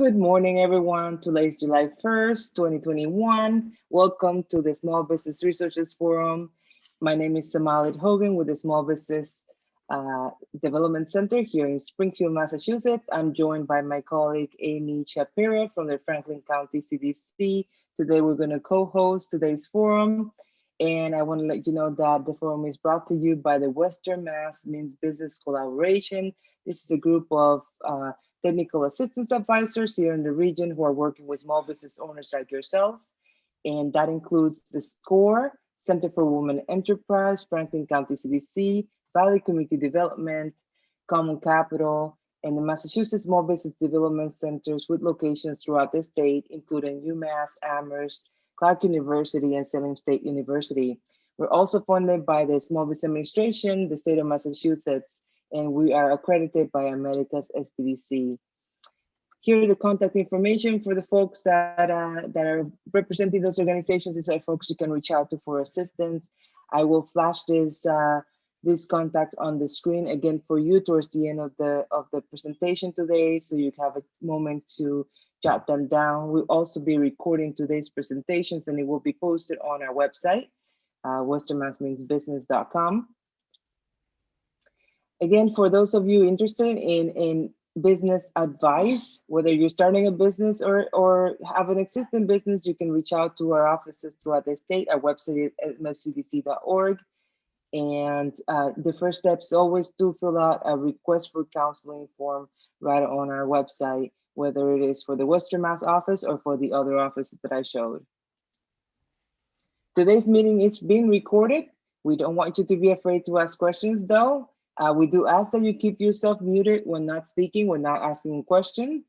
Good morning, everyone. Today is July 1st, 2021. Welcome to the Small Business Resources Forum. My name is Samalit Hogan with the Small Business Development Center here in Springfield, Massachusetts. I'm joined by my colleague, Amy Shapiro from the Franklin County CDC. Today, we're going to co-host today's forum. And I want to let you know that the forum is brought to you by the Western Mass Means Business Collaboration. This is a group of technical assistance advisors here in the region who are working with small business owners like yourself. And that includes the SCORE, Center for Women Enterprise, Franklin County CDC, Valley Community Development, Common Capital, and the Massachusetts Small Business Development Centers with locations throughout the state, including UMass, Amherst, Clark University, and Salem State University. We're also funded by the Small Business Administration, the state of Massachusetts, and we are accredited by America's SBDC. Here are the contact information for the folks that are representing those organizations. These are folks you can reach out to for assistance. I will flash these contacts on the screen again for you towards the end of the presentation today, so you have a moment to jot them down. We'll also be recording today's presentations, and it will be posted on our website, westernmassmeansbusiness.com. Again, for those of you interested in business advice, whether you're starting a business or have an existing business, you can reach out to our offices throughout the state. Our website is mfcdc.org. And the first step is always to fill out a request for counseling form right on our website, whether it is for the Western Mass office or for the other offices that I showed. Today's meeting is being recorded. We don't want you to be afraid to ask questions though. We do ask that you keep yourself muted when not speaking, when not asking a question.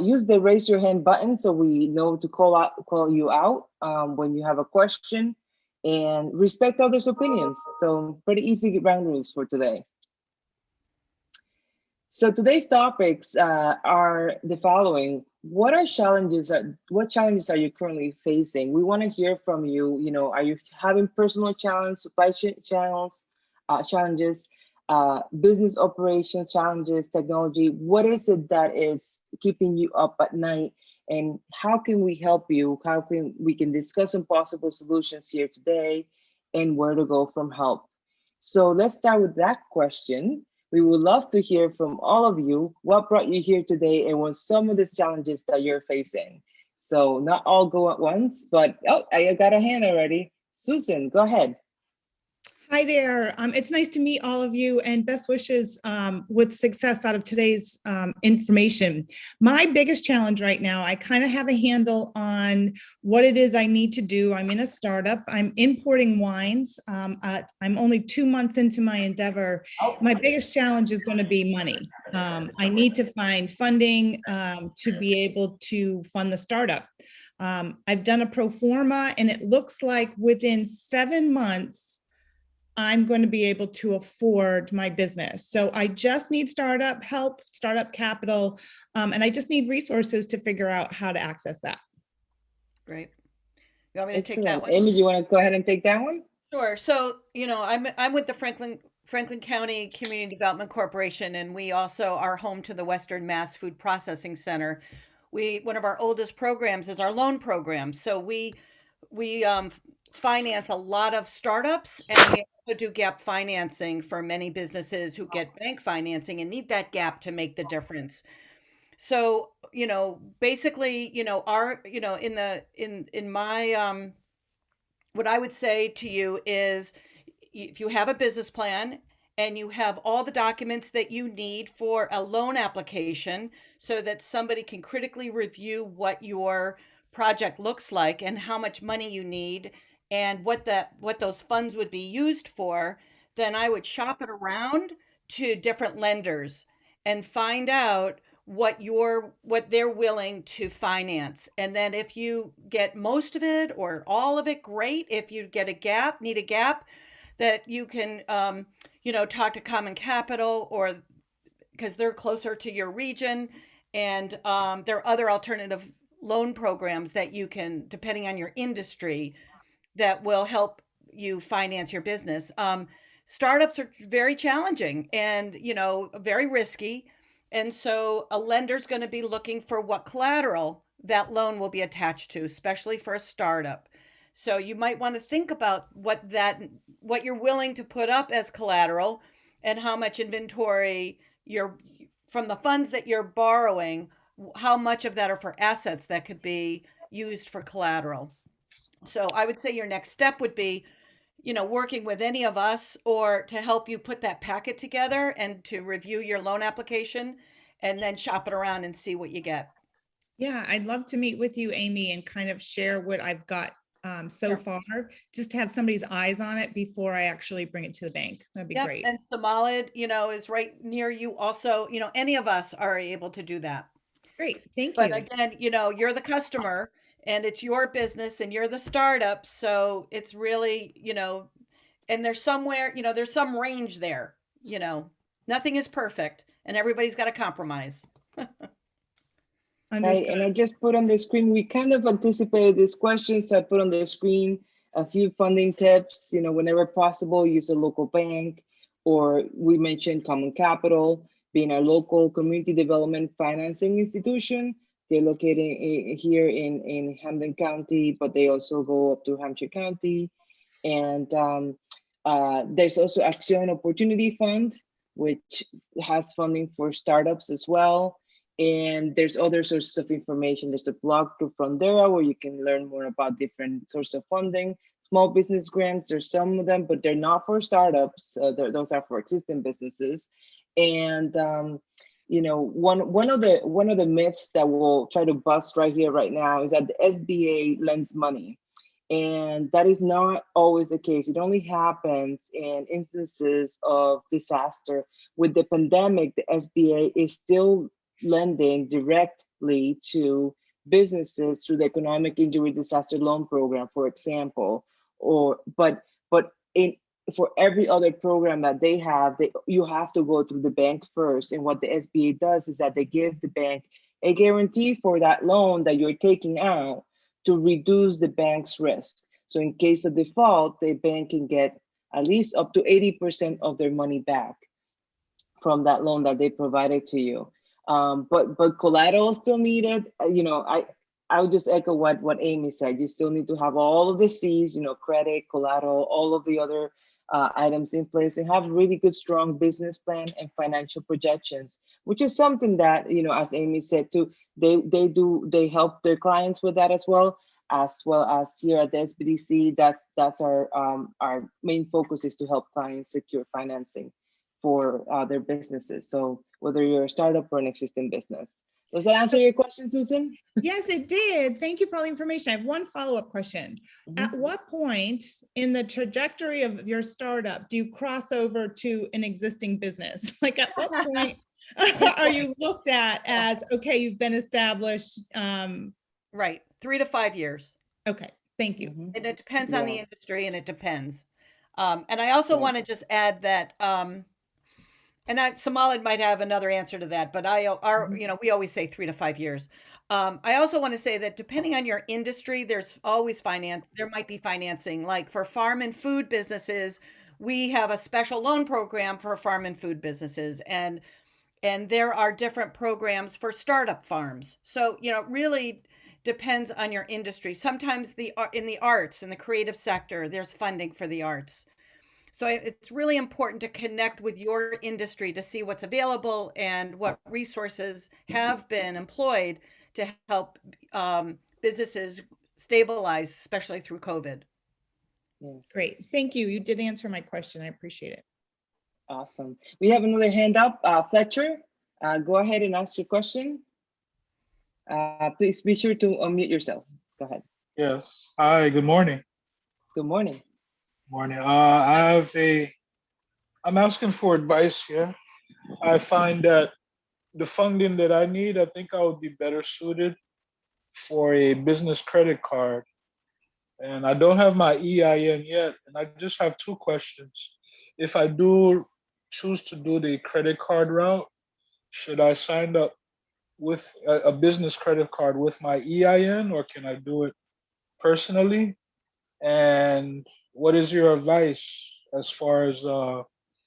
Use the raise your hand button so we know to call you out when you have a question, and respect others' opinions. So pretty easy ground rules for today. So today's topics are the following. What challenges are you currently facing? We want to hear from you. You know, are you having personal challenges, supply chain challenges, business operations challenges, technology? What is it that is keeping you up at night? And how can we help you? How can we discuss some possible solutions here today and where to go from help? So let's start with that question. We would love to hear from all of you. What brought you here today and what some of the challenges that you're facing? So not all go at once, but I got a hand already. Susan, go ahead. Hi there. It's nice to meet all of you, and best wishes with success out of today's information. My biggest challenge right now, I kind of have a handle on what it is I need to do. I'm in a startup. I'm importing wines. I'm only 2 months into my endeavor. My biggest challenge is going to be money. I need to find funding to be able to fund the startup. I've done a pro forma, and it looks like within 7 months, I'm going to be able to afford my business. So I just need startup help, startup capital, and I just need resources to figure out how to access that. Great. You want me to take that one? Amy, you want to go ahead and take that one? Sure. So, you know, I'm with the Franklin County Community Development Corporation, and we also are home to the Western Mass Food Processing Center. One of our oldest programs is our loan program. So we finance a lot of startups, and we also do gap financing for many businesses who get bank financing and need that gap to make the difference. So, you know, basically, you know, in my what I would say to you is, if you have a business plan and you have all the documents that you need for a loan application so that somebody can critically review what your project looks like and how much money you need and what those funds would be used for, then I would shop it around to different lenders and find out what they're willing to finance. And then if you get most of it or all of it, great. If you need a gap, that you can talk to Common Capital, or because they're closer to your region, and there are other alternative loan programs that you can, depending on your industry, that will help you finance your business. Startups are very challenging and, very risky. And so a lender's going to be looking for what collateral that loan will be attached to, especially for a startup. So you might want to think about what you're willing to put up as collateral and how much inventory you're from the funds that you're borrowing, how much of that are for assets that could be used for collateral. So I would say your next step would be, working with any of us or to help you put that packet together and to review your loan application and then shop it around and see what you get. Yeah, I'd love to meet with you, Amy, and kind of share what I've got so Sure. far, just to have somebody's eyes on it before I actually bring it to the bank. That'd be Yep. great. And Somalid, is right near you also. Any of us are able to do that. Great, thank But you. again, you're the customer and it's your business and you're the startup. So it's really, and there's some range there, nothing is perfect and everybody's got to compromise. Right, and Understood. I just put on the screen, we kind of anticipated this question, so I put on the screen a few funding tips, whenever possible, use a local bank, or we mentioned Common Capital, being a local community development financing institution. They're located here in Hampden County, but they also go up to Hampshire County. And there's also Action Opportunity Fund, which has funding for startups as well. And there's other sources of information. There's a blog through Frondera where you can learn more about different sources of funding. Small business grants, there's some of them, but they're not for startups. Those are for existing businesses. And one of the myths that we'll try to bust right here, right now, is that the SBA lends money. And that is not always the case. It only happens in instances of disaster. With the pandemic, the SBA is still lending directly to businesses through the Economic Injury Disaster Loan Program, for example. But in for every other program that they have, you have to go through the bank first. And what the SBA does is that they give the bank a guarantee for that loan that you're taking out to reduce the bank's risk. So in case of default, the bank can get at least up to 80% of their money back from that loan that they provided to you. But collateral is still needed. I would just echo what Amy said. You still need to have all of the C's, credit, collateral, all of the other items in place, and have really good, strong business plan and financial projections, which is something that, as Amy said too, they help their clients with that as well as here at the SBDC. That's our main focus, is to help clients secure financing for their businesses. So whether you're a startup or an existing business. Does that answer your question, Susan? Yes, it did. Thank you for all the information. I have one follow-up question. At what point in the trajectory of your startup do you cross over to an existing business? Like, at what point are you looked at as, okay, you've been established? Right. 3 to 5 years. Okay, thank you. And it depends on the Yeah. industry and it depends. And I also Right. want to just add that, Somalid might have another answer to that, but we always say 3 to 5 years. I also want to say that depending on your industry, there's always there might be financing. Like for farm and food businesses, we have a special loan program for farm and food businesses, and there are different programs for startup farms. So, it really depends on your industry. Sometimes in the arts, in the creative sector, there's funding for the arts. So it's really important to connect with your industry to see what's available and what resources have been employed to help businesses stabilize, especially through COVID. Yes. Great. Thank you. You did answer my question. I appreciate it. Awesome. We have another hand up. Fletcher, go ahead and ask your question. Please be sure to unmute yourself. Go ahead. Yes. Hi, good morning. Good morning. Morning. I'm asking for advice here. I find that the funding that I need, I think I would be better suited for a business credit card. And I don't have my EIN yet. And I just have two questions. If I do choose to do the credit card route, should I sign up with a business credit card with my EIN, or can I do it personally? And what is your advice as far as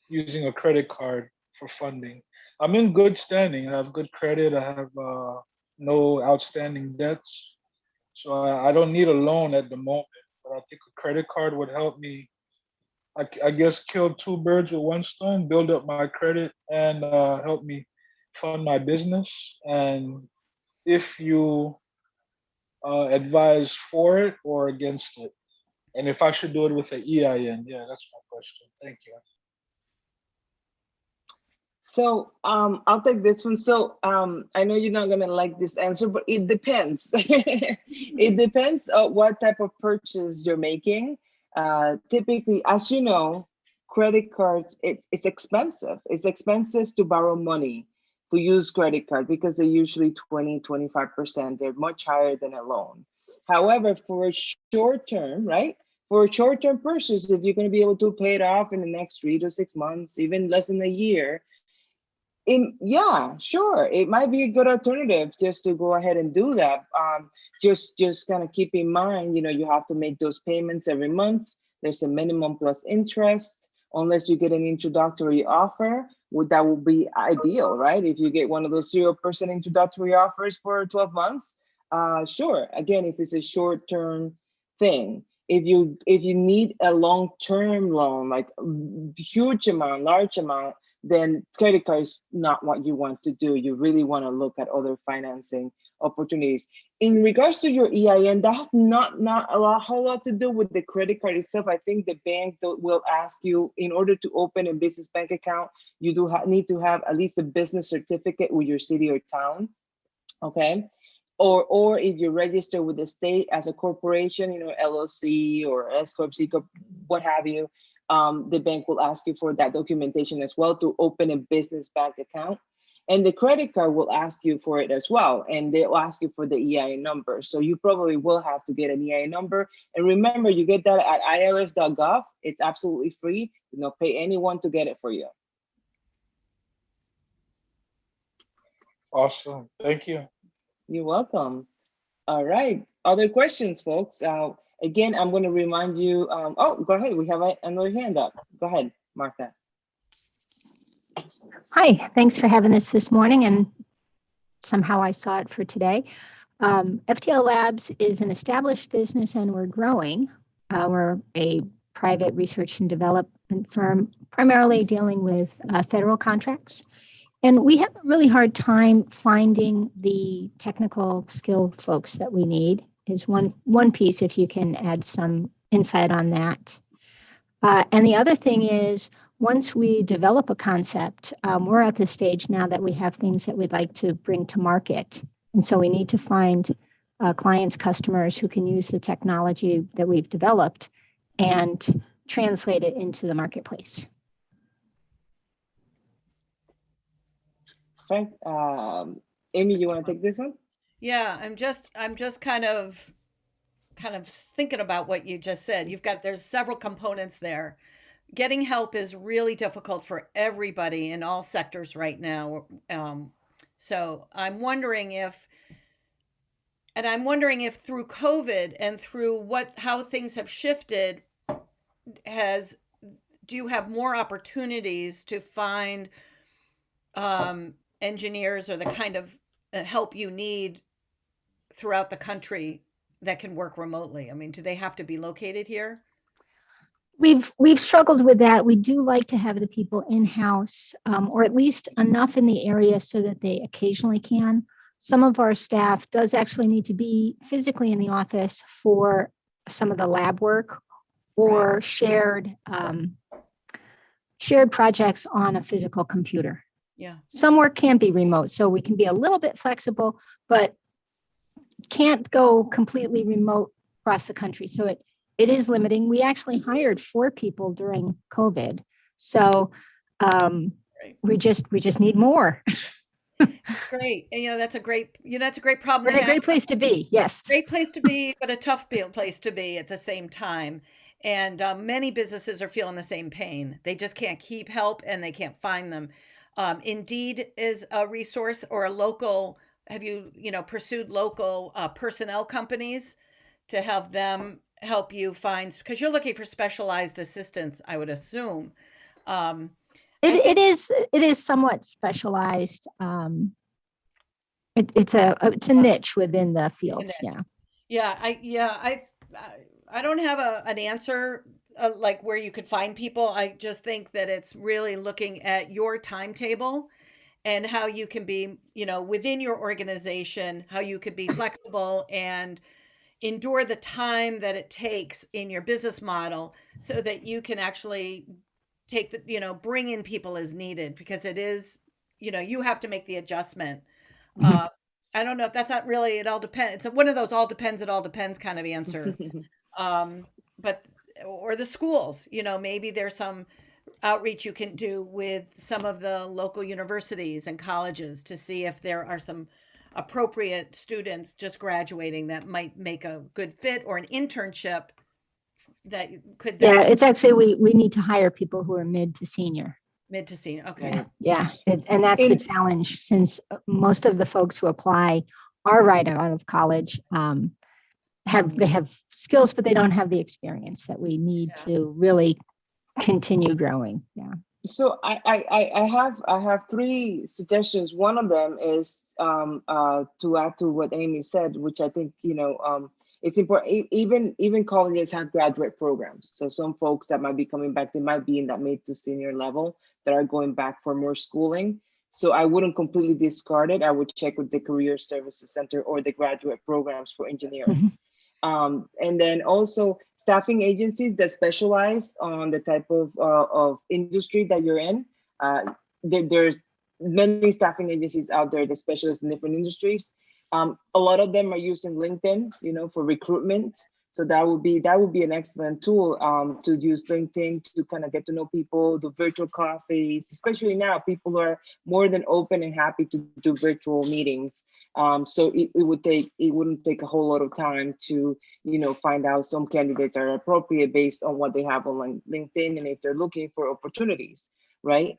using a credit card for funding? I'm in good standing. I have good credit. I have no outstanding debts. So I don't need a loan at the moment. But I think a credit card would help me, I guess, kill two birds with one stone, build up my credit and help me fund my business. And if you advise for it or against it, and if I should do it with an EIN, yeah, that's my question. Thank you. So I'll take this one. So I know you're not gonna like this answer, but it depends. It depends on what type of purchase you're making. Typically, as you know, credit cards, it's expensive. It's expensive to borrow money to use credit card because they're usually 20, 25%. They're much higher than a loan. However, for a short term, right? For a short term purchase, if you're going to be able to pay it off in the next 3 to 6 months, even less than a year, yeah, sure, it might be a good alternative just to go ahead and do that. Just kind of keep in mind, you have to make those payments every month. There's a minimum plus interest, unless you get an introductory offer. That would be ideal, right? If you get one of those 0% introductory offers for 12 months, sure. Again, if it's a short-term thing. If you need a long-term loan, like huge amount, large amount, then credit card is not what you want to do. You really want to look at other financing opportunities. In regards to your EIN, that has not a whole lot to do with the credit card itself. I think the bank will ask you, in order to open a business bank account, you do need to have at least a business certificate with your city or town, okay? Or if you register with the state as a corporation, LLC or S Corp, C Corp, what have you, the bank will ask you for that documentation as well to open a business bank account. And the credit card will ask you for it as well. And they'll ask you for the EIN number. So you probably will have to get an EIN number. And remember, you get that at irs.gov. It's absolutely free. You don't pay anyone to get it for you. Awesome. Thank you. You're welcome. All right. Other questions, folks? Again, I'm going to remind you. Oh, go ahead. We have another hand up. Go ahead, Martha. Hi, thanks for having us this morning, and somehow I saw it for today. FTL Labs is an established business and we're growing. We're a private research and development firm, primarily dealing with federal contracts. And we have a really hard time finding the technical skill folks that we need is one piece, if you can add some insight on that. And the other thing is, once we develop a concept, we're at the stage now that we have things that we'd like to bring to market. And so we need to find clients, customers who can use the technology that we've developed and translate it into the marketplace. Okay. Amy, you want to take this one? Yeah, I'm just kind of thinking about what you just said. There's several components there. Getting help is really difficult for everybody in all sectors right now. So I'm wondering if through COVID and through how things have shifted, do you have more opportunities to find engineers or the kind of help you need throughout the country that can work remotely? I mean, do they have to be located here? We've struggled with that. We do like to have the people in-house, or at least enough in the area so that they occasionally can. Some of our staff does actually need to be physically in the office for some of the lab work or Right. shared projects on a physical computer. Yeah. Some work can be remote, so we can be a little bit flexible, but can't go completely remote across the country. So it is limiting. We actually hired 4 people during COVID. So Right. we just need more. It's great. And, that's a great problem We're to in a have. great place to be. Yes. Great place to be, but a tough place to be at the same time. And many businesses are feeling the same pain. They just can't keep help and they can't find them. Indeed is a resource or a local. Have you, pursued local personnel companies to have them help you find, because you're looking for specialized assistance, I would assume. It is somewhat specialized. It's a niche within the fields. Yeah. Yeah, I don't have an answer like where you could find people. I just think that it's really looking at your timetable and how you can be, within your organization, how you could be flexible and endure the time that it takes in your business model so that you can actually take bring in people as needed, because it is, you have to make the adjustment. Uh, I don't know if that's not really, it all depends. It's one of those it all depends kind of answer. Um, but, or the schools, maybe there's some outreach you can do with some of the local universities and colleges to see if there are some appropriate students just graduating that might make a good fit, or an internship that could then Yeah, it's actually we need to hire people who are mid to senior. mid to senior. Okay. Yeah, and that's the challenge, since most of the folks who apply are right out of college. They have skills, but they don't have the experience that we need to really continue growing. Yeah. So I have three suggestions. One of them is to add to what Amy said, which I think it's important. Even colleges have graduate programs. So some folks that might be coming back, they might be in that mid to senior level that are going back for more schooling. So I wouldn't completely discard it. I would check with the Career Services Center or the graduate programs for engineering. Mhm. And then also staffing agencies that specialize on the type of industry that you're in. There's many staffing agencies out there that specialize in different industries. A lot of them are using LinkedIn, for recruitment. So that would be an excellent tool to use LinkedIn to kind of get to know people, do virtual coffees. Especially now, people are more than open and happy to do virtual meetings. So it wouldn't take a whole lot of time to find out some candidates are appropriate based on what they have on LinkedIn and if they're looking for opportunities, right?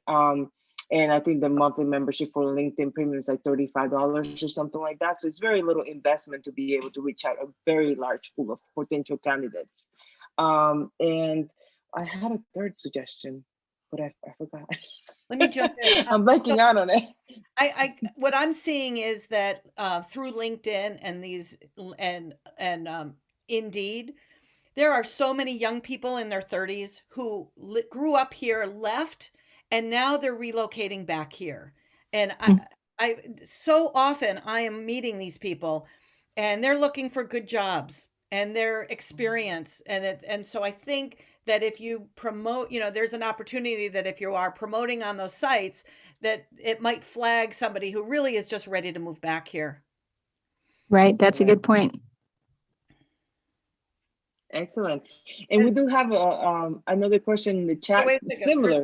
And I think the monthly membership for LinkedIn Premium is like $35 or something like that. So it's very little investment to be able to reach out a very large pool of potential candidates. And I had a third suggestion, but I forgot. Let me jump in. I'm blanking out on it. What I'm seeing is that through LinkedIn and Indeed, there are so many young people in their 30s who grew up here, left, and now they're relocating back here. And I so often I am meeting these people, and they're looking for good jobs and their experience, and so I think that if you promote, there's an opportunity that if you are promoting on those sites, that it might flag somebody who really is just ready to move back here. Right. That's a good point. Excellent. And we do have another question in the chat. Wait a second. Similar.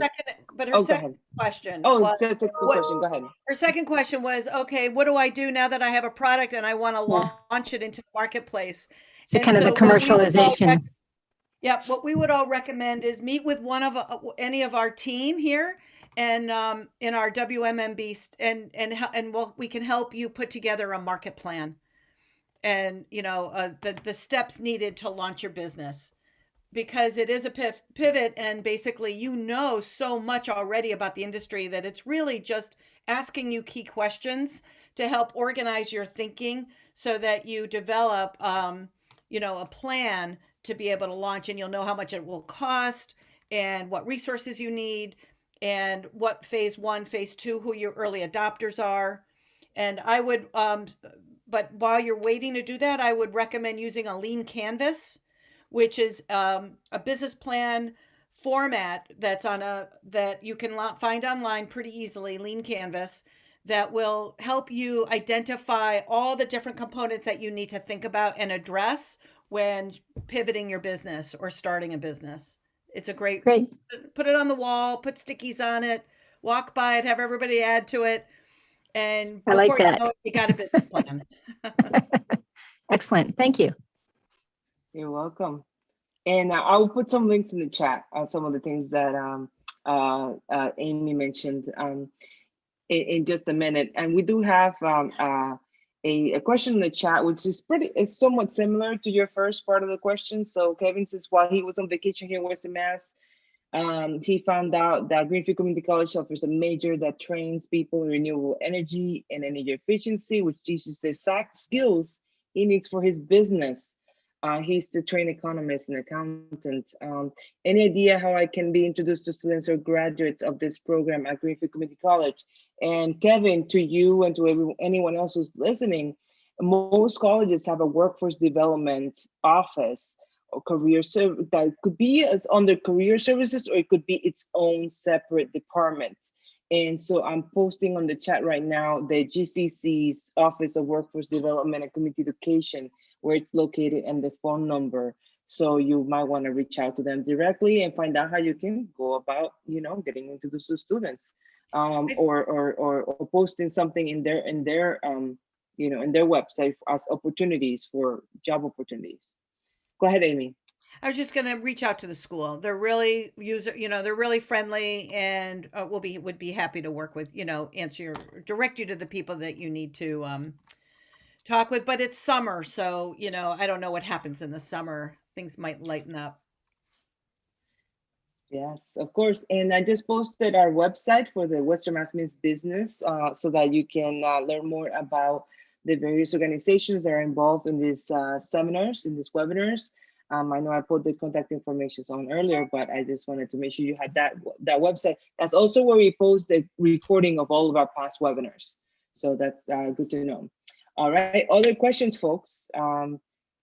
Her second question. Oh, that's a good question. Go ahead. Her second question was, okay, what do I do now that I have a product and I want to launch it into the marketplace? So kind of the commercialization. What we would all recommend is meet with any of our team here and in our WMMB, and we can help you put together a market plan and the steps needed to launch your business, because it is a pivot, and basically so much already about the industry that it's really just asking you key questions to help organize your thinking so that you develop a plan to be able to launch, and you'll know how much it will cost and what resources you need and what phase 1, phase 2, who your early adopters are. And I would but while you're waiting to do that, I would recommend using a lean canvas, which is a business plan format that you can find online pretty easily, lean canvas, that will help you identify all the different components that you need to think about and address when pivoting your business or starting a business. It's a great, put it on the wall, put stickies on it, walk by it, have everybody add to it. And I like that. You got a business plan. Excellent. Thank you. You're welcome. And I'll put some links in the chat on some of the things that Amy mentioned in just a minute. And we do have a question in the chat, which is it's somewhat similar to your first part of the question. So Kevin says, while he was on vacation here in Western Mass, He found out that Greenfield Community College offers a major that trains people in renewable energy and energy efficiency, which teaches the exact skills he needs for his business. He's the trained economist and accountant. Any idea how I can be introduced to students or graduates of this program at Greenfield Community College? And Kevin, to you and to anyone else who's listening, most colleges have a workforce development office or career service that could be as under career services, or it could be its own separate department. And so I'm posting on the chat right now the GCC's Office of Workforce Development and Community Education, where it's located, and the phone number. So you might want to reach out to them directly and find out how you can go about, getting introduced to students, or posting something in their website as opportunities for job opportunities. Go ahead, Amy. I was just going to reach out to the school. They're really they're really friendly, and would be happy to work with, direct you to the people that you need to talk with. But it's summer, so I don't know what happens in the summer. Things might lighten up. Yes, of course. And I just posted our website for the Western Mass Means Business, so that you can learn more about the various organizations that are involved in these seminars, in these webinars. I know I put the contact information on earlier, but I just wanted to make sure you had that website. That's also where we post the recording of all of our past webinars. So that's good to know. All right, other questions, folks?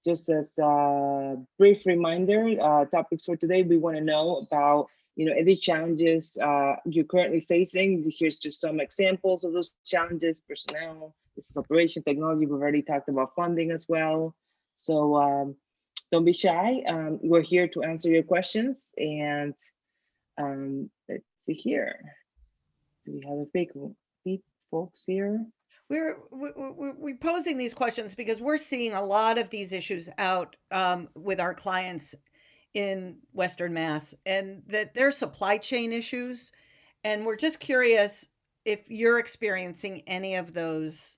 Just as a brief reminder, topics for today, we want to know about, any challenges you're currently facing. Here's just some examples of those challenges: personnel, business operation, technology. We've already talked about funding as well. So don't be shy. We're here to answer your questions. And let's see here. Do we have a big folks here? We're posing these questions because we're seeing a lot of these issues out with our clients in Western Mass, and that there's supply chain issues. And we're just curious if you're experiencing any of those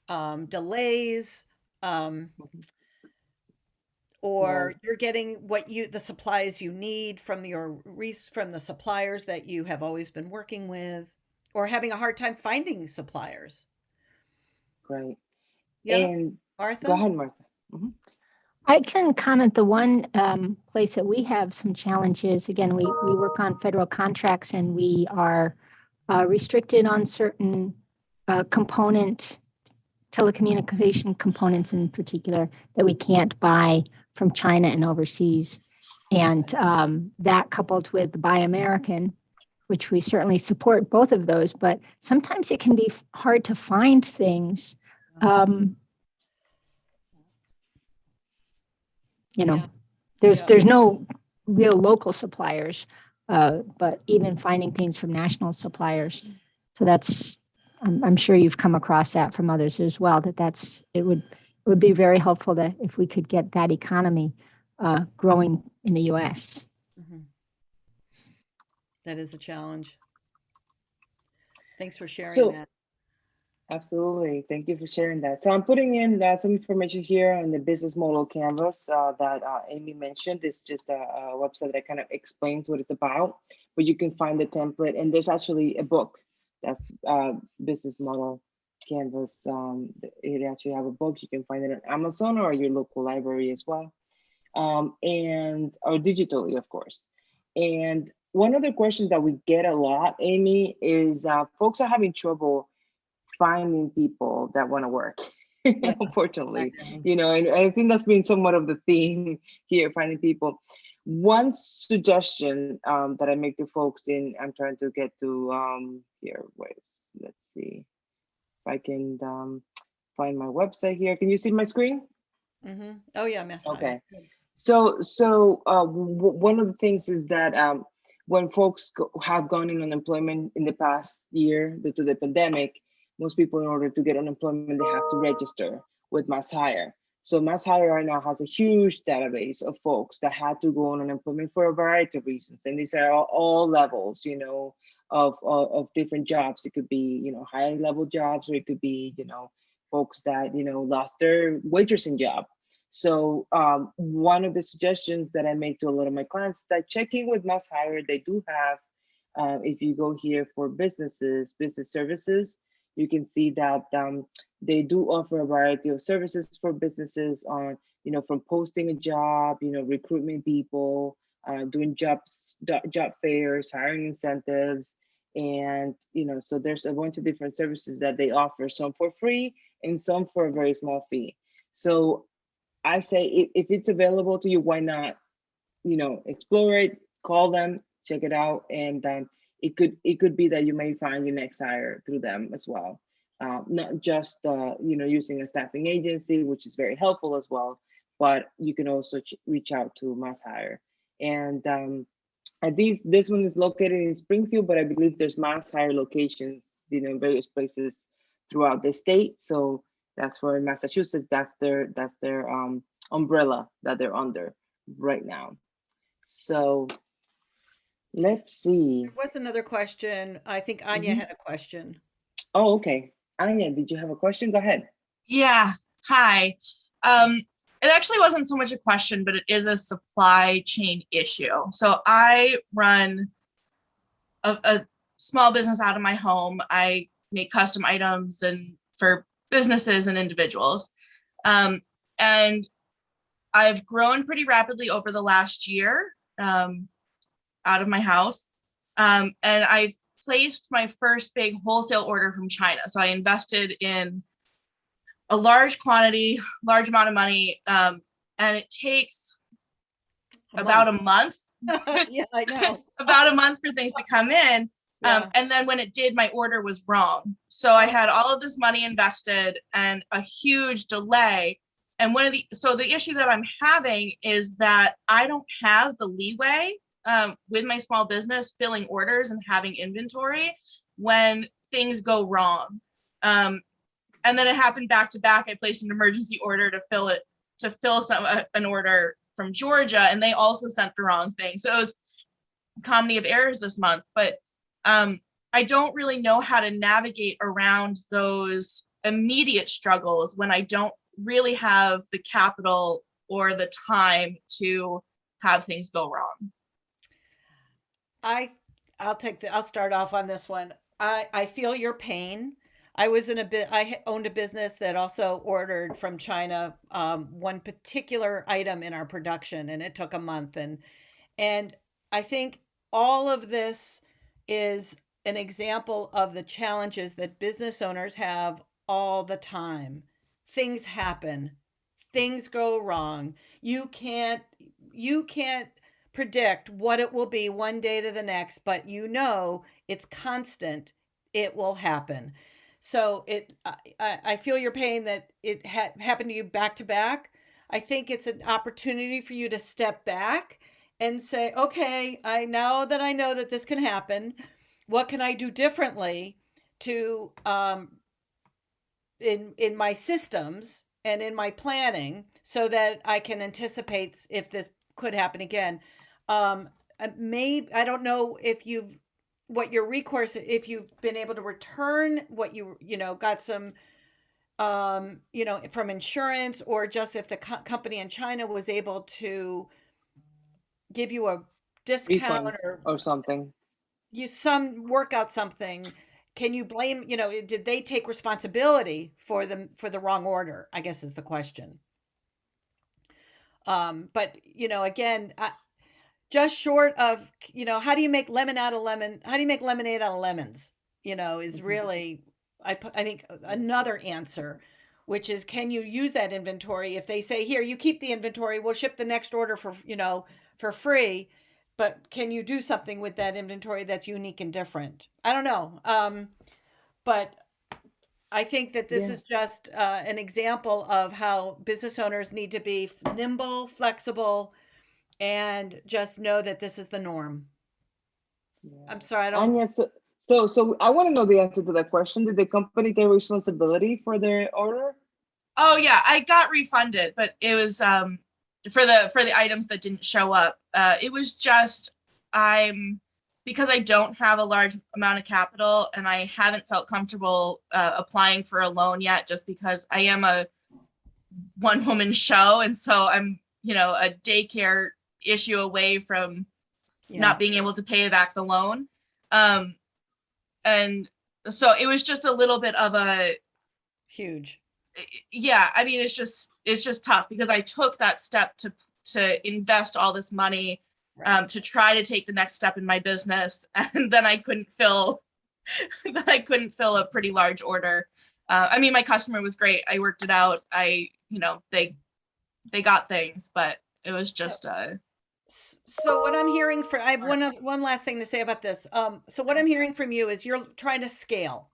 delays, or you're getting the supplies you need from the suppliers that you have always been working with, or having a hard time finding suppliers. Great. Yeah, And Martha? Go ahead, Martha. Mm-hmm. I can comment. The one place that we have some challenges, again, we work on federal contracts, and we are restricted on certain telecommunication components in particular, that we can't buy from China and overseas. And that, coupled with the Buy American, which we certainly support both of those, but sometimes it can be hard to find things. There's no real local suppliers, but even finding things from national suppliers. So that's, I'm sure you've come across that from others as well, it would be very helpful that if we could get that economy growing in the US. Mm-hmm. That is a challenge. Thanks for sharing that. Absolutely. Thank you for sharing that. So I'm putting in some information here on the business model canvas that Amy mentioned. It's just a website that kind of explains what it's about, but you can find the template, and there's actually a book that's business model canvas. It actually have a book. You can find it on Amazon or your local library as well, or digitally, of course. And one other question that we get a lot, Amy, is folks are having trouble finding people that want to work. Unfortunately, and I think that's been somewhat of the theme here, finding people. One suggestion that I make to folks I'm trying to get to let's see if I can find my website here. Can you see my screen? Mm-hmm. Oh yeah, okay. So one of the things is that when folks have gone in unemployment in the past year due to the pandemic, most people, in order to get unemployment, they have to register with Mass Hire. So Mass Hire right now has a huge database of folks that had to go on unemployment for a variety of reasons. And these are all levels, of different jobs. It could be, high level jobs, or it could be, folks that, lost their waitressing job. So one of the suggestions that I make to a lot of my clients is that check in with Mass Hire. They do have, if you go here for businesses, business services, you can see that they do offer a variety of services for businesses on, from posting a job, recruitment people, doing job fairs, hiring incentives, and so there's a bunch of different services that they offer, some for free and some for a very small fee. So I say if it's available to you, why not, explore it, call them, check it out, and it could be that you may find your next hire through them as well. Not just using a staffing agency, which is very helpful as well, but you can also reach out to Mass Hire. And this one is located in Springfield, but I believe there's Mass Hire locations, in various places throughout the state. So that's for Massachusetts. That's their umbrella that they're under right now. So let's see. There was another question. I think Anya had a question. Oh, okay. Anya, did you have a question? Go ahead. Yeah. Hi. It actually wasn't so much a question, but it is a supply chain issue. So I run a small business out of my home. I make custom items and for businesses and individuals. And I've grown pretty rapidly over the last year out of my house. And I've placed my first big wholesale order from China. So I invested in a large quantity, large amount of money, and it takes about a month. Yeah, I know. About a month for things to come in. Yeah. And then when it did, my order was wrong. So I had all of this money invested and a huge delay. And so the issue that I'm having is that I don't have the leeway with my small business filling orders and having inventory when things go wrong. And then it happened back to back. I placed an emergency order to fill an order from Georgia, and they also sent the wrong thing. So it was a comedy of errors this month, but I don't really know how to navigate around those immediate struggles when I don't really have the capital or the time to have things go wrong. I'll start off on this one. I feel your pain. I owned a business that also ordered from China one particular item in our production, and it took a month. And I think all of this is an example of the challenges that business owners have all the time. Things happen. Things go wrong. You can't predict what it will be one day to the next, but it's constant. It will happen. So I feel your pain that it happened to you back to back. I think it's an opportunity for you to step back and say, okay, now that I know that this can happen, what can I do differently to in my systems and in my planning so that I can anticipate if this could happen again. Maybe I don't know if you've been able to return what you got some from insurance, or just if the company in China was able to give you a discount or something. Work out something. Can you blame, did they take responsibility for the wrong order, I guess is the question. But again, just short of, how do you make lemon out of lemon? How do you make lemonade out of lemons? Is really, I think, another answer, which is, can you use that inventory? If they say, here, you keep the inventory, we'll ship the next order for free, but can you do something with that inventory that's unique and different? I don't know. But I think that this is just an example of how business owners need to be nimble, flexible, and just know that this is the norm. I'm sorry, I don't. Anya, so I want to know the answer to that question. Did the company take responsibility for their order? Oh yeah, I got refunded, but it was for the items that didn't show up. It was just because I don't have a large amount of capital and I haven't felt comfortable applying for a loan yet, just because I am a one woman show. And so I'm, a daycare issue away from not being able to pay back the loan. And so it was just a little bit of a huge. Yeah. I mean, it's just tough because I took that step to invest all this money, Right. to try to take the next step in my business. And then I couldn't fill a pretty large order. I mean, my customer was great. I worked it out. They got things, but it was just So what I'm hearing I have one last thing to say about this. So what I'm hearing from you is you're trying to scale.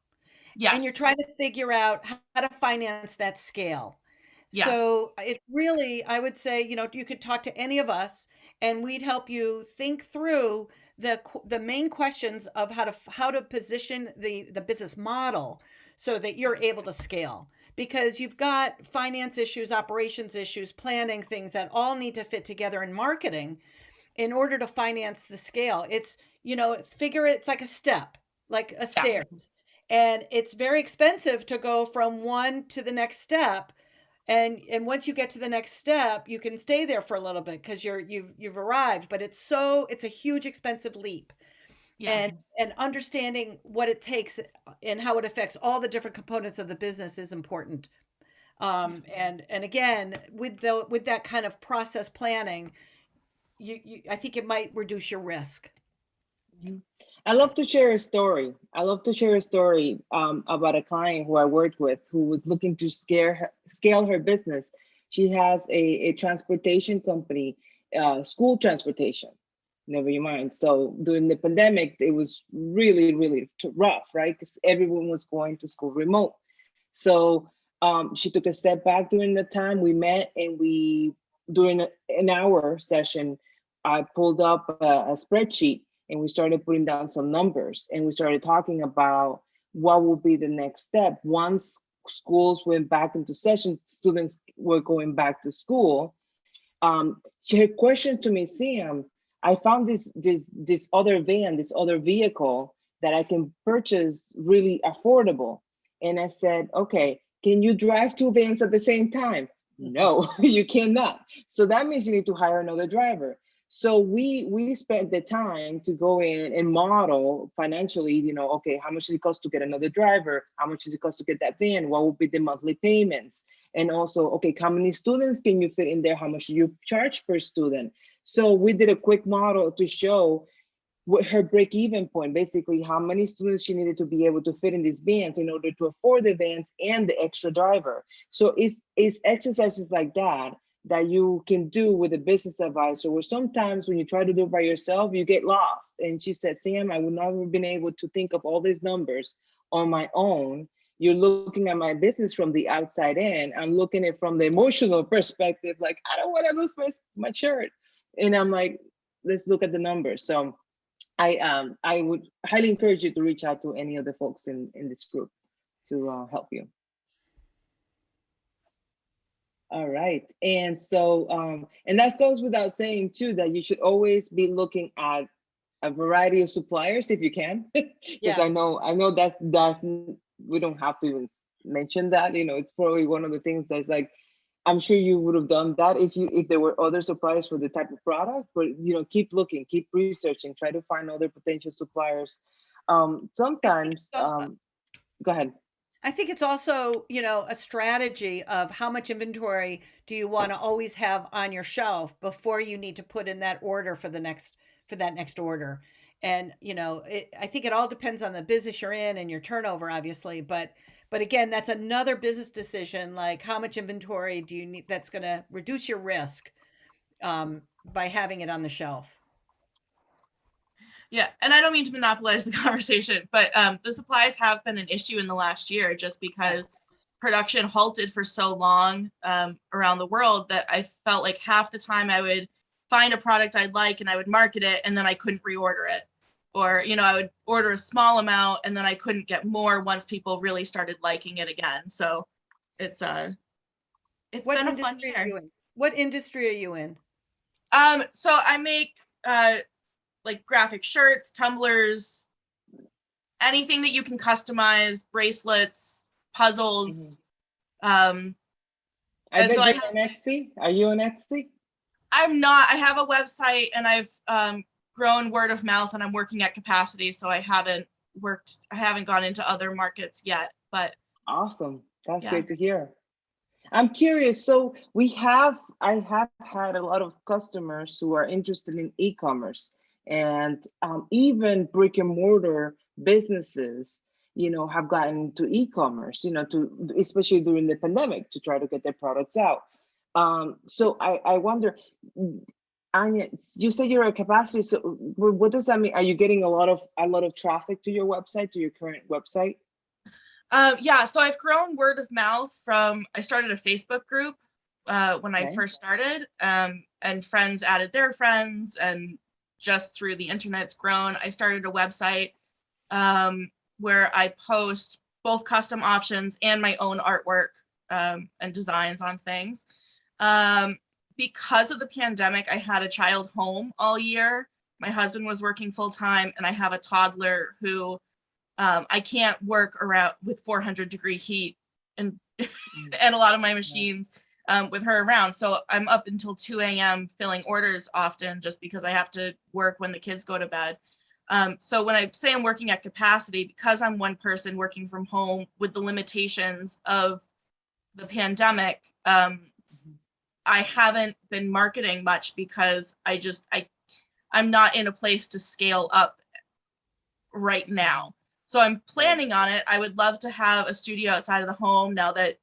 yes. And you're trying to figure out how to finance that scale. Yes. So it really, I would say, you could talk to any of us and we'd help you think through the main questions of how to position the business model so that you're able to scale. Because you've got finance issues, operations issues, planning things that all need to fit together in marketing in order to finance the scale. It's, it's like a step, like a stair. And it's very expensive to go from one to the next step. And once you get to the next step, you can stay there for a little bit because you've arrived, but it's a huge expensive leap. Yeah. And understanding what it takes and how it affects all the different components of the business is important. And again, with that kind of process planning, I think it might reduce your risk. I love to share a story. About a client who I worked with who was looking to scale her business. She has a transportation company, school transportation, never you mind. So during the pandemic, it was really, really rough, right? Because everyone was going to school remote. So she took a step back during the time we met, and during an hour session, I pulled up a spreadsheet and we started putting down some numbers, and we started talking about what would be the next step. Once schools went back into session, students were going back to school. Her question to me, Sam, I found this other van, this other vehicle that I can purchase really affordable. And I said, okay, can you drive two vans at the same time? No, you cannot. So that means you need to hire another driver. So we spent the time to go in and model financially, okay, how much does it cost to get another driver? How much does it cost to get that van? What would be the monthly payments? And also, okay, how many students can you fit in there? How much do you charge per student? So we did a quick model to show what her break-even point, basically how many students she needed to be able to fit in these vans in order to afford the vans and the extra driver. So it's exercises like that you can do with a business advisor, where sometimes when you try to do it by yourself, you get lost. And she said, Sam, I would not have been able to think of all these numbers on my own. You're looking at my business from the outside in. I'm looking at it from the emotional perspective, like, I don't want to lose my shirt. And I'm like, let's look at the numbers. So I would highly encourage you to reach out to any of the folks in this group to help you. All right. And so, and that goes without saying too, that you should always be looking at a variety of suppliers if you can. Because I know that's we don't have to even mention that, it's probably one of the things that's like, I'm sure you would have done that if there were other suppliers for the type of product, but keep looking, keep researching, try to find other potential suppliers. Sometimes, go ahead. I think it's also, a strategy of how much inventory do you want to always have on your shelf before you need to put in that order for that next order. And, I think it all depends on the business you're in and your turnover, obviously. But again, that's another business decision, like how much inventory do you need that's going to reduce your risk by having it on the shelf. Yeah, and I don't mean to monopolize the conversation, but the supplies have been an issue in the last year just because production halted for so long around the world that I felt like half the time I would find a product I'd like and I would market it and then I couldn't reorder it. Or, I would order a small amount and then I couldn't get more once people really started liking it again. So it's been a fun year. What industry are you in? So I make like graphic shirts, tumblers, anything that you can customize, bracelets, puzzles. I And so bet you're on Etsy. Are you on Etsy? I'm not. I have a website and I've grown word of mouth and I'm working at capacity. So I haven't gone into other markets yet, but Awesome. That's yeah. great to hear. I'm curious. So I have had a lot of customers who are interested in e-commerce, and even brick and mortar businesses, have gotten into e-commerce, especially during the pandemic to try to get their products out. So I wonder, Anya, you said you're at capacity. So what does that mean? Are you getting a lot of traffic to your website, to your current website? Yeah, so I've grown word of mouth I started a Facebook group when I Okay. first started, and friends added their friends, and just through the internet, it's grown. I started a website where I post both custom options and my own artwork and designs on things. Because of the pandemic, I had a child home all year. My husband was working full time, and I have a toddler who I can't work around with 400-degree heat and and a lot of my machines with her around. So I'm up until 2 a.m. filling orders often just because I have to work when the kids go to bed. So when I say I'm working at capacity, because I'm one person working from home with the limitations of the pandemic, I haven't been marketing much because I'm not in a place to scale up right now. So I'm planning on it. I would love to have a studio outside of the home now that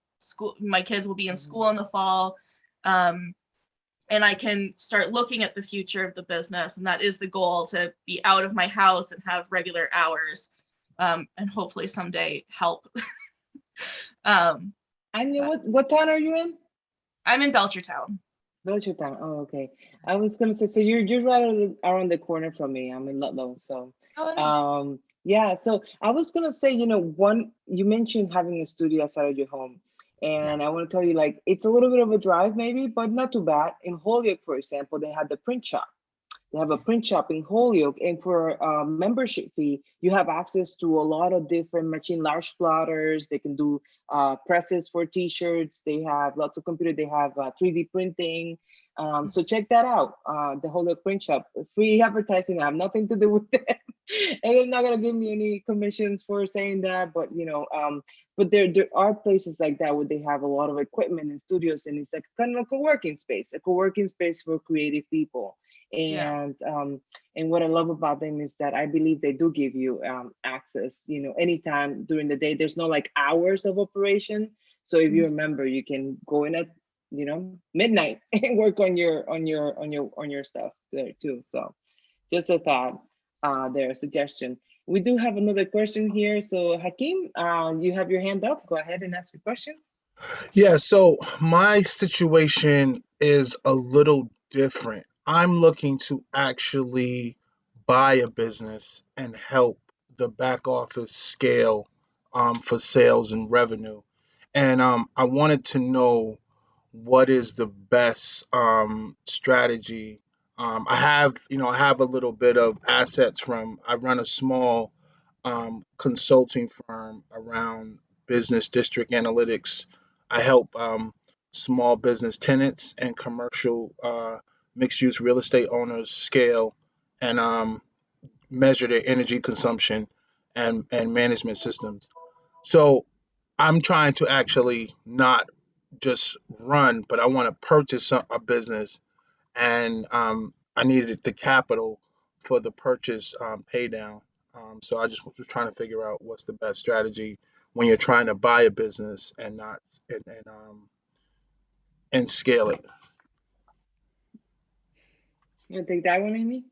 my kids will be in school in the fall. And I can start looking at the future of the business. And that is the goal, to be out of my house and have regular hours, and hopefully someday help. Anya, what town are you in? I'm in Belchertown. Belchertown. Oh, okay. I was gonna say, so you're right around the corner from me. I'm in Ludlow, so Oh, nice. yeah. So I was gonna say, you mentioned having a studio outside of your home, Yeah. and I want to tell you, like, it's a little bit of a drive, maybe, but not too bad. In Holyoke, for example, they had the print shop. They have a print shop in Holyoke, and for a membership fee, you have access to a lot of different machine, large plotters. They can do presses for T-shirts. They have lots of computer. They have 3D printing. So check that out. The Holyoke Print Shop. Free advertising. I have nothing to do with it, and they're not gonna give me any commissions for saying that. But but there are places like that where they have a lot of equipment and studios, and it's like kind of a co-working space for creative people. Yeah. And what I love about them is that I believe they do give you access, anytime during the day. There's no like hours of operation. So if you're a member, you can go in at, midnight and work on your stuff there too. So just a thought, there, a suggestion. We do have another question here. So Hakeem, you have your hand up. Go ahead and ask your question. Yeah, so my situation is a little different. I'm looking to actually buy a business and help the back office scale for sales and revenue. And I wanted to know what is the best strategy. I have a little bit of assets I run a small consulting firm around business district analytics. I help small business tenants and commercial mixed use real estate owners scale and measure their energy consumption and management systems. So I'm trying to actually not just run, but I want to purchase a business, and I needed the capital for the purchase pay down. So I just was trying to figure out what's the best strategy when you're trying to buy a business and not and scale it. You want to take that one, Amy?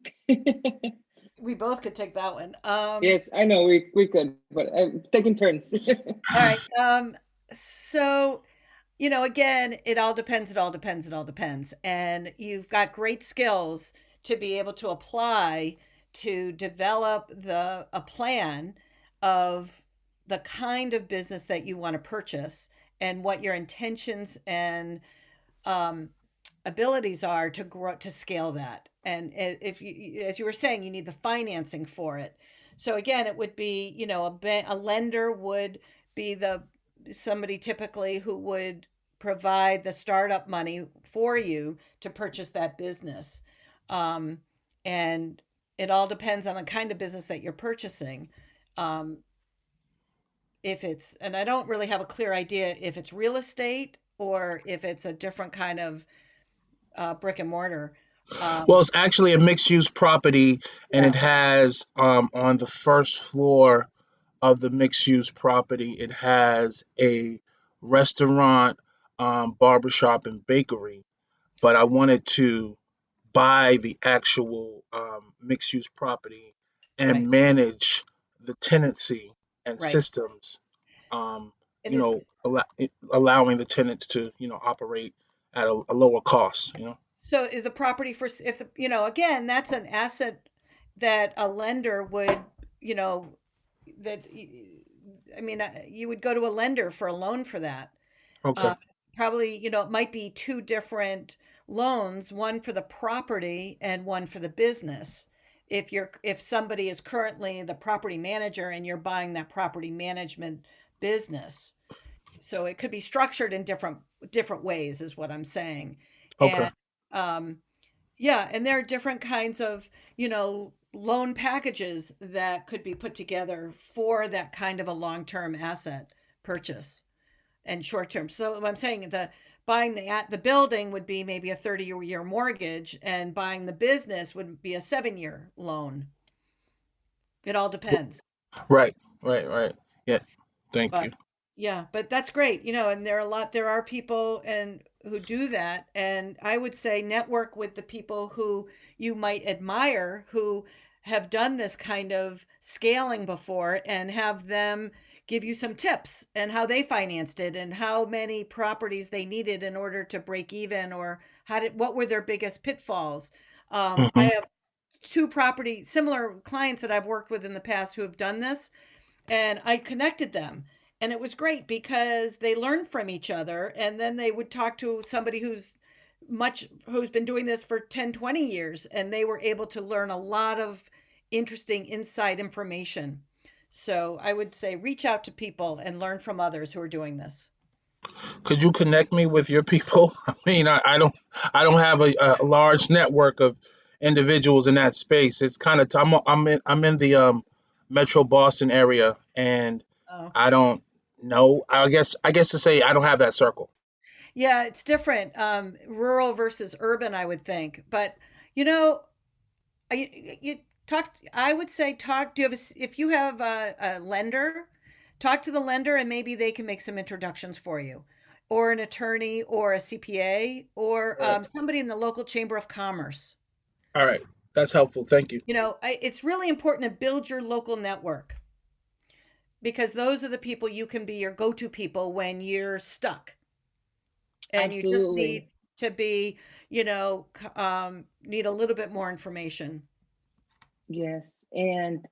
We both could take that one. Yes, I know we could, but taking turns. All right. So, again, it all depends, it all depends, it all depends. And you've got great skills to be able to apply to develop a plan of the kind of business that you want to purchase and what your intentions and um, abilities are to grow to scale that. And if you, as you were saying, you need the financing for it. So again, it would be, a lender would be somebody typically who would provide the startup money for you to purchase that business. Um, and it all depends on the kind of business that you're purchasing. Um, if it's, and I don't really have a clear idea if it's real estate or if it's a different kind of brick and mortar. Well, it's actually a mixed use property, and Yeah, it has on the first floor of the mixed use property, it has a restaurant, barbershop, and bakery. But I wanted to buy the actual mixed use property right, and manage the tenancy and right. systems, And is allowing the tenants to, operate at a lower cost, so is the property for if the, again, that's an asset that a lender would, you know, that I mean, you would go to a lender for a loan for that. Okay. Uh, Probably, it might be two different loans, one for the property and one for the business. If somebody is currently the property manager and you're buying that property management business, so it could be structured in different ways, is what I'm saying. Okay. And um, yeah, and there are different kinds of, loan packages that could be put together for that kind of a long-term asset purchase and short term. So I'm saying buying the building would be maybe a 30-year mortgage, and buying the business would be a 7-year loan. It all depends. Right. Right. Right. Yeah. Thank But you. yeah, but that's great, and there are people and who do that, and I would say network with the people who you might admire who have done this kind of scaling before, and have them give you some tips and how they financed it and how many properties they needed in order to break even, or what were their biggest pitfalls. I Hmm. have two property similar clients that I've worked with in the past who have done this, and I connected them. And it was great because they learned from each other, and then they would talk to somebody who's been doing this for 10, 20 years, and they were able to learn a lot of interesting inside information. So I would say reach out to people and learn from others who are doing this. Could you connect me with your people? I mean, I don't have a large network of individuals in that space. It's kind of, I'm in the Metro Boston area, and Oh. I don't know. I guess to say I don't have that circle. Yeah, it's different, rural versus urban, I would think. But you know, you talk. I would say talk. Do you have if you have a lender, talk to the lender, and maybe they can make some introductions for you, or an attorney, or a CPA, or All right. somebody in the local chamber of commerce. All right. That's helpful. Thank you. It's really important to build your local network, because those are the people you can be your go-to people when you're stuck, and you just Absolutely. need to be, need a little bit more information. Yes, and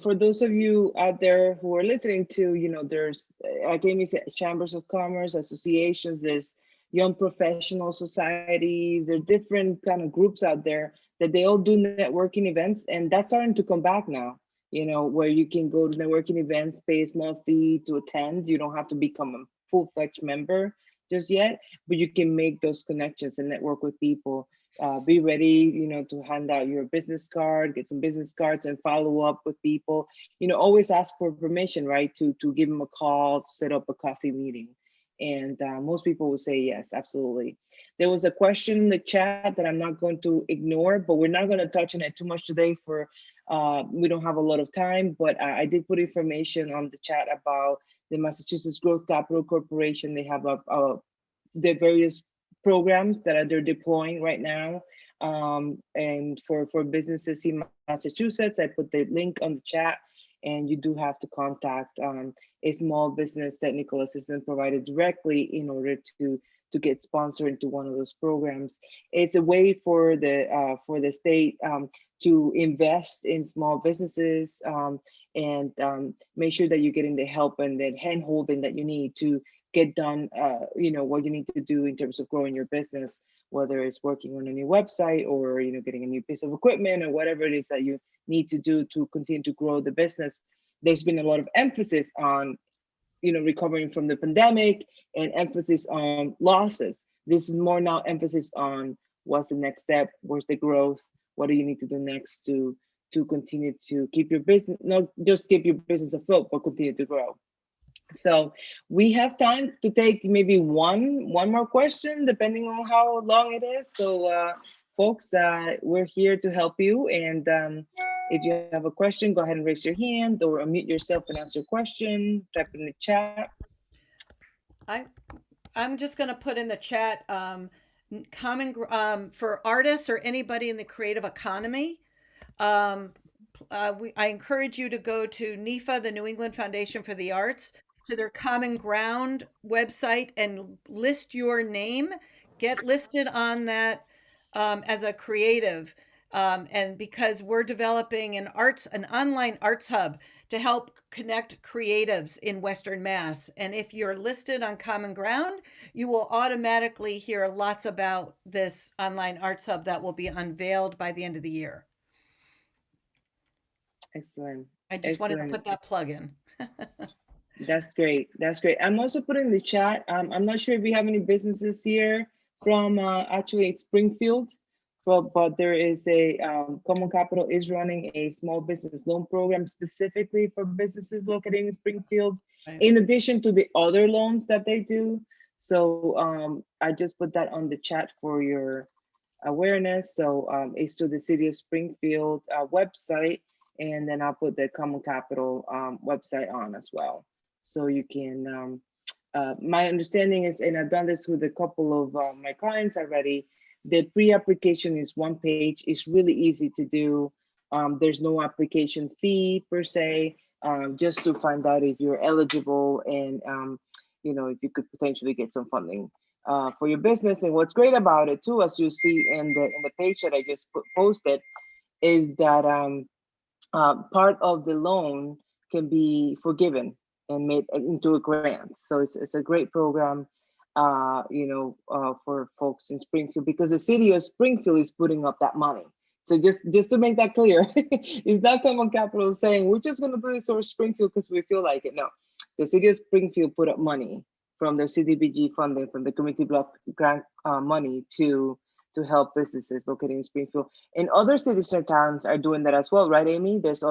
for those of you out there who are listening to, there's like Amy said, chambers of commerce, associations, there's young professional societies, there are different kind of groups out there that they all do networking events, and that's starting to come back now. Where you can go to networking events, pay a small fee to attend. You don't have to become a full-fledged member just yet, but you can make those connections and network with people. Be ready, to hand out your business card, get some business cards, and follow up with people. Always ask for permission, right? To give them a call, to set up a coffee meeting. And most people will say yes, absolutely. There was a question in the chat that I'm not going to ignore, but we're not going to touch on it too much today we don't have a lot of time, but I did put information on the chat about the Massachusetts Growth Capital Corporation. They have the various programs that they're deploying right now. And for businesses in Massachusetts, I put the link on the chat, and you do have to contact a small business technical assistance provider directly in order to get sponsored into one of those programs. It's a way for the state to invest in small businesses, and make sure that you're getting the help and the hand holding that you need to get done, what you need to do in terms of growing your business, whether it's working on a new website or, getting a new piece of equipment or whatever it is that you need to do to continue to grow the business. There's been a lot of emphasis on recovering from the pandemic and emphasis on losses. This is more now emphasis on what's the next step, where's the growth, what do you need to do next to continue to keep your business, not just keep your business afloat, but continue to grow. So we have time to take maybe one more question, depending on how long it is. So folks, we're here to help you. And if you have a question, go ahead and raise your hand or unmute yourself and ask your question, type in the chat. I I'm just going to put in the chat for artists or anybody in the creative economy. Um, I encourage you to go to NEFA, the New England Foundation for the Arts, to their Common Ground website and list your name. Get listed on that as a creative. And because we're developing an online arts hub to help connect creatives in Western Mass. And if you're listed on Common Ground, you will automatically hear lots about this online arts hub that will be unveiled by the end of the year. Excellent. I just wanted to put that plug in. That's great. That's great. I'm also putting in the chat. I'm not sure if we have any businesses here from actually Springfield, but there is a Common Capital is running a small business loan program specifically for businesses located in Springfield, Right. in addition to the other loans that they do. So I just put that on the chat for your awareness. So it's to the City of Springfield website, and then I'll put the Common Capital website on as well. So you can, my understanding is, and I've done this with a couple of my clients already, the pre-application is one page. It's really easy to do. There's no application fee per se, just to find out if you're eligible and if you could potentially get some funding for your business. And what's great about it too, as you see in the page that I just posted, is that part of the loan can be forgiven and made into a grant. So it's a great program, for folks in Springfield, because the City of Springfield is putting up that money. So just to make that clear, it's not Common Capital saying we're just going to do this for Springfield because we feel like it. No, the City of Springfield put up money from their CDBG funding, from the community block grant money to help businesses located in Springfield. And other cities and towns are doing that as well, right, Amy? There's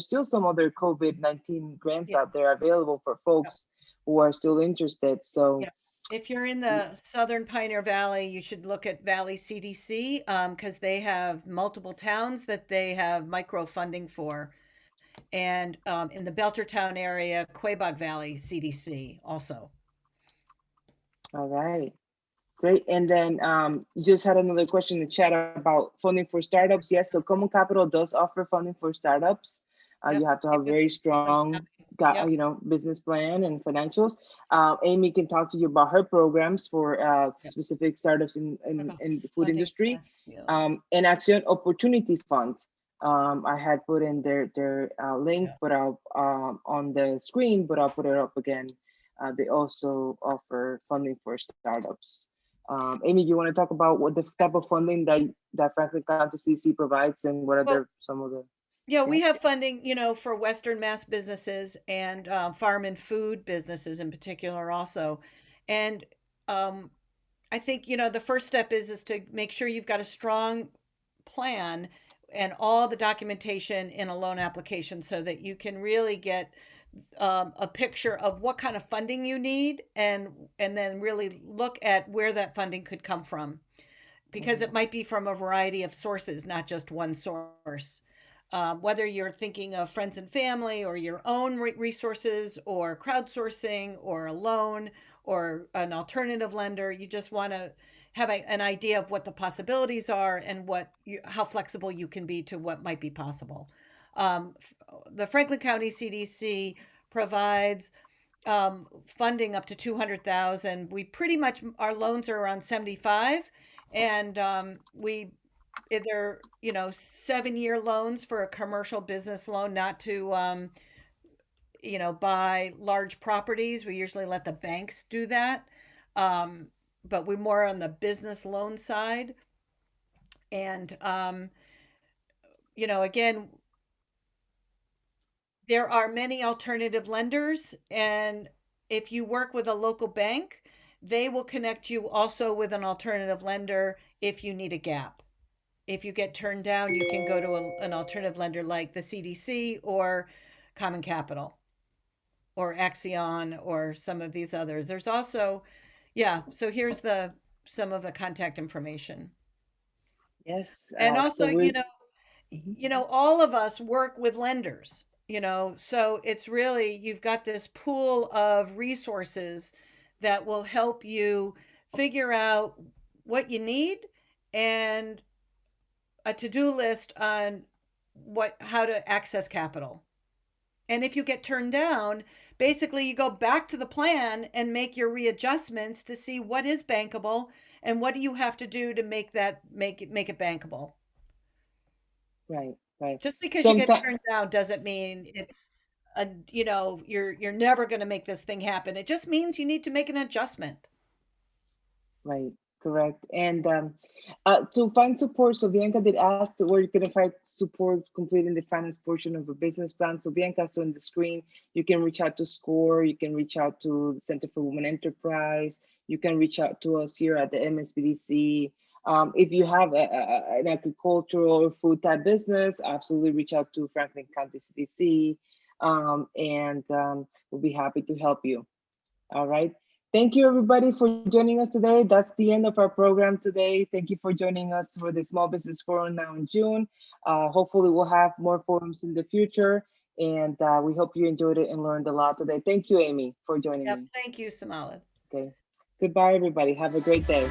still some other COVID-19 grants out there available for folks who are still interested. So if you're in the Southern Pioneer Valley, you should look at Valley CDC because they have multiple towns that they have micro funding for. And in the Belchertown area, Quabog Valley CDC also. All right. Great. And then just had another question in the chat about funding for startups. Yes, so Common Capital does offer funding for startups. You have to have very strong, business plan and financials. Amy can talk to you about her programs for specific startups in the food industry. And Action Opportunity Fund. I had put in their link, but I'll on the screen, but I'll put it up again. They also offer funding for startups. Amy, you want to talk about what the type of funding that Franklin County CDC provides, and what are some of the? Yeah, we have funding, for Western Mass businesses and farm and food businesses in particular also. And I think, the first step is to make sure you've got a strong plan and all the documentation in a loan application so that you can really get a picture of what kind of funding you need and then really look at where that funding could come from, because it might be from a variety of sources, not just one source. Whether you're thinking of friends and family or your own resources or crowdsourcing or a loan or an alternative lender, you just want to have an idea of what the possibilities are and how flexible you can be to what might be possible. The Franklin County CDC provides funding up to 200,000. We pretty much, our loans are around 75, and they're 7-year loans for a commercial business loan, not to buy large properties. We usually let the banks do that, but we're more on the business loan side. And again, there are many alternative lenders, and if you work with a local bank, they will connect you also with an alternative lender if you need a gap. If you get turned down, you can go to an alternative lender like the CDC or Common Capital or Axion or some of these others. There's also, yeah, so here's some of the contact information. Yes. And also, So we. all of us work with lenders, so it's really, you've got this pool of resources that will help you figure out what you need and a to-do list on how to access capital. And if you get turned down, basically you go back to the plan and make your readjustments to see what is bankable and what do you have to do to make it bankable. Right, right. Just because you get Sometimes. turned down doesn't mean it's you're never going to make this thing happen. It just means you need to make an adjustment. Right, correct. And to find support, so Bianca did ask where you can find support completing the finance portion of a business plan. So Bianca, so on the screen, you can reach out to SCORE, you can reach out to the Center for Women Enterprise, you can reach out to us here at the MSBDC. If you have an agricultural or food type business, absolutely reach out to Franklin County CDC, and we'll be happy to help you. All right. Thank you, everybody, for joining us today. That's the end of our program today. Thank you for joining us for the Small Business Forum now in June. Hopefully, we'll have more forums in the future. And we hope you enjoyed it and learned a lot today. Thank you, Amy, for joining me. Thank you, Samalid. Okay. Goodbye, everybody. Have a great day.